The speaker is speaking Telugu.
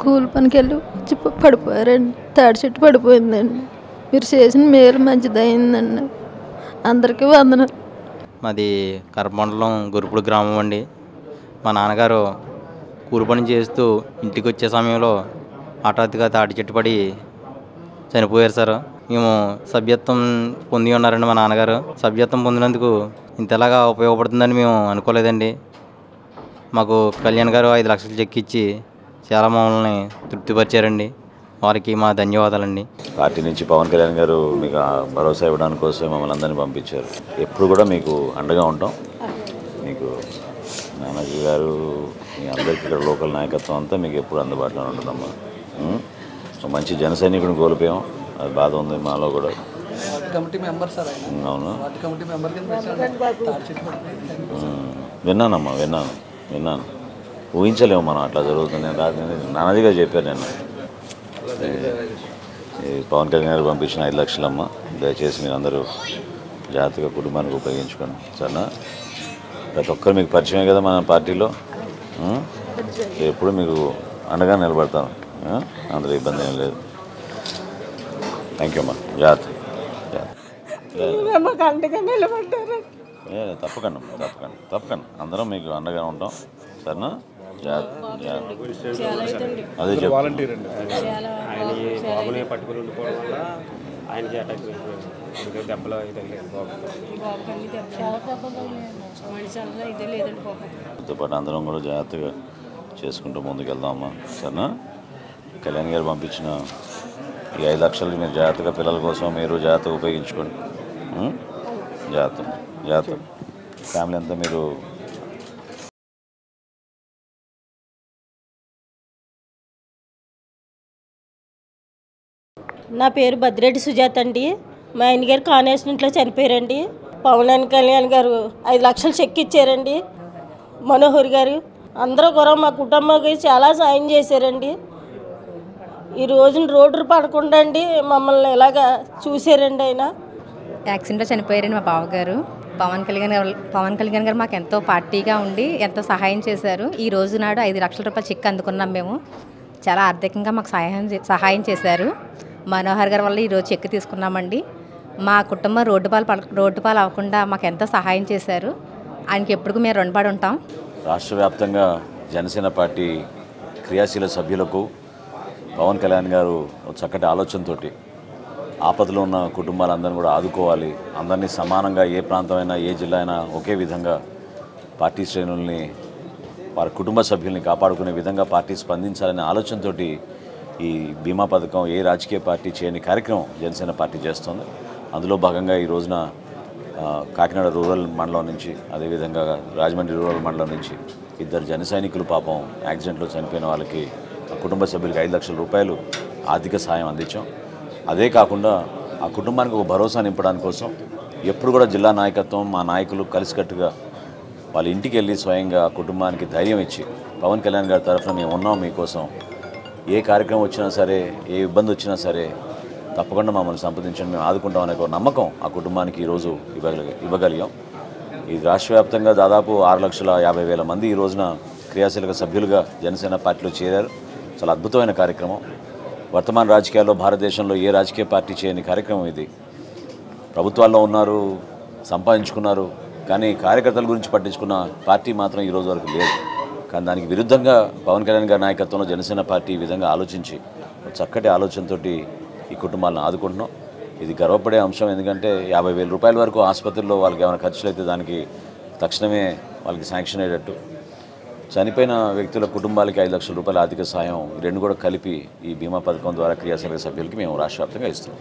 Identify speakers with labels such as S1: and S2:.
S1: కూలి పనికి వెళ్ళి వచ్చి పడిపోయారండి. తాడి చెట్టు పడిపోయిందండి. మీరు చేసిన మేలు మంచిదయిందండి. అందరికీ వందనాలు.
S2: మాది కరపమండలం గురుపుడు గ్రామం అండి. మా నాన్నగారు కూలి పని చేస్తూ ఇంటికి వచ్చే సమయంలో హఠాత్తుగా తాటి చెట్టు పడి చనిపోయారు సార్. మేము సభ్యత్వం పొంది ఉన్నారండి. మా నాన్నగారు సభ్యత్వం పొందినందుకు ఇంతలాగా ఉపయోగపడుతుందని మేము అనుకోలేదండి. మాకు కళ్యాణ్ గారు 5 లక్షలు చెక్ ఇచ్చి చాలా మమ్మల్ని తృప్తిపరిచారండి. వారికి మా ధన్యవాదాలండి.
S3: పార్టీ నుంచి పవన్ కళ్యాణ్ గారు మీకు భరోసా ఇవ్వడానికి కోసం మమ్మల్ని అందరినీ పంపించారు. ఎప్పుడు కూడా మీకు అండగా ఉంటాం. మీకు నాన్నజీ గారు మీ అందరికీ ఇక్కడ లోకల్ నాయకత్వం అంతా మీకు ఎప్పుడు అందుబాటులో ఉంటుందమ్మా. మంచి జన సైనికుడిని కోల్పోయాం, అది బాధ ఉంది మాలో కూడా. అవును, విన్నానమ్మా, విన్నాను. ఊహించలేము మనం అట్లా జరుగుతుంది. నాన్నజీ గారు చెప్పారు నేను పవన్ కళ్యాణ్ గారు పంపించిన 5 లక్షలమ్మ, దయచేసి మీరు అందరూ జాగ్రత్తగా కుటుంబానికి ఉపయోగించుకోండి సరేనా. ప్రతి ఒక్కరు మీకు పరిచయమే కదా మన పార్టీలో. ఎప్పుడు మీకు అండగా నిలబడతాను, అందులో ఇబ్బంది ఏం లేదు. థ్యాంక్ యూ అమ్మా. జాగ్రత్త. తప్పకుండా అందరం మీకు అండగా ఉంటాం సరేనా. అదే
S4: వాలంటీర్ అండి. ఆయన బాబుని పట్టుకుని ఉండిపోవడం వల్ల ఆయనకి అటాక్ దెబ్బలు
S3: పాటు అందరం కూడా జాగ్రత్తగా చేసుకుంటూ ముందుకెళ్దామమ్మా సరేనా. కళ్యాణ్ గారు పంపించిన ఈ 5 లక్షలు మీరు జాగ్రత్తగా పిల్లల కోసం మీరు జాగ్రత్తగా ఉపయోగించుకోండి. జాగ్రత్త ఫ్యామిలీ అంతా మీరు.
S5: నా పేరు బద్రెడ్డి సుజాత అండి. మా ఆయన గారు కాన్ యాక్సిడెంట్లో చనిపోయారండి. పవన్ కళ్యాణ్ గారు 5 లక్షలు చెక్ ఇచ్చారండి. మనోహర్ గారు అందరూ కూడా మా కుటుంబానికి చాలా సాయం చేశారండి. ఈ రోజున రోడ్డు పడకుండా అండి మమ్మల్ని ఇలాగా చూశారండి. ఆయన
S6: యాక్సిడెంట్లో చనిపోయారండి మా బావగారు. పవన్ కళ్యాణ్ గారు మాకు ఎంతో పార్టీగా ఉండి ఎంతో సహాయం చేశారు. ఈ రోజు నాడు 5 లక్షల రూపాయలు చెక్ అందుకున్నాం మేము. చాలా ఆర్థికంగా మాకు సహాయం చేశారు. మనోహర్ గారి వల్ల ఈరోజు చెక్ తీసుకున్నామండి. మా కుటుంబం రోడ్డు పాలు అవ్వకుండా మాకు ఎంతో సహాయం చేశారు. ఆయనకి ఎప్పుడు మేము రుణపడి ఉంటాం.
S3: రాష్ట్ర వ్యాప్తంగా జనసేన పార్టీ క్రియాశీల సభ్యులకు పవన్ కళ్యాణ్ గారు చక్కటి ఆలోచనతోటి ఆపదలో ఉన్న కుటుంబాలందరినీ కూడా ఆదుకోవాలి, అందరినీ సమానంగా ఏ ప్రాంతమైనా ఏ జిల్లా అయినా ఒకే విధంగా పార్టీ శ్రేణుల్ని వారి కుటుంబ సభ్యుల్ని కాపాడుకునే విధంగా పార్టీ స్పందించాలనే ఆలోచనతోటి ఈ బీమా పథకం ఏ రాజకీయ పార్టీ చేయని కార్యక్రమం జనసేన పార్టీ చేస్తుంది. అందులో భాగంగా ఈ రోజున కాకినాడ రూరల్ మండలం నుంచి అదేవిధంగా రాజమండ్రి రూరల్ మండలం నుంచి 2 జన సైనికులు పాపం యాక్సిడెంట్లో చనిపోయిన వాళ్ళకి ఆ కుటుంబ సభ్యులకి 5 లక్షల రూపాయలు ఆర్థిక సహాయం అందించాం. అదే కాకుండా ఆ కుటుంబానికి ఒక భరోసా నింపడానికి కోసం ఎప్పుడు కూడా జిల్లా నాయకత్వం మా నాయకులు కలిసికట్టుగా వాళ్ళ ఇంటికి వెళ్ళి స్వయంగా కుటుంబానికి ధైర్యం ఇచ్చి పవన్ కళ్యాణ్ గారి తరఫున మేము ఉన్నాం, మీకోసం ఏ కార్యక్రమం వచ్చినా సరే ఏ ఇబ్బంది వచ్చినా సరే తప్పకుండా మమ్మల్ని సంప్రదించండి, మేము ఆదుకుంటామనే ఒక నమ్మకం ఆ కుటుంబానికి ఈరోజు ఇవ్వగలిగాం. ఈ రాష్ట్ర వ్యాప్తంగా దాదాపు 6,50,000 మంది ఈ రోజున క్రియాశీలక సభ్యులుగా జనసేన పార్టీలో చేరారు. చాలా అద్భుతమైన కార్యక్రమం. వర్తమాన రాజకీయాల్లో భారతదేశంలో ఏ రాజకీయ పార్టీ చేయని కార్యక్రమం ఇది. ప్రభుత్వాల్లో ఉన్నారు, సంపాదించుకున్నారు, కానీ కార్యకర్తల గురించి పట్టించుకున్న పార్టీ మాత్రం ఈ రోజు వరకు లేదు. కానీ దానికి విరుద్ధంగా పవన్ కళ్యాణ్ గారి నాయకత్వంలో జనసేన పార్టీ ఈ విధంగా ఆలోచించి చక్కటి ఆలోచనతోటి ఈ కుటుంబాలను ఆదుకుంటున్నాం. ఇది గర్వపడే అంశం. ఎందుకంటే 50,000 రూపాయల వరకు ఆసుపత్రిలో వాళ్ళకి ఏమైనా ఖర్చులు అయితే దానికి తక్షణమే వాళ్ళకి శాంక్షన్ అయ్యేటట్టు, చనిపోయిన వ్యక్తుల కుటుంబాలకి 5 లక్షల రూపాయల ఆర్థిక సాయం, 2 కూడా కలిపి ఈ బీమా పథకం ద్వారా క్రియాశీలక సభ్యులకి మేము రాష్ట్ర వ్యాప్తంగా ఇస్తున్నాం.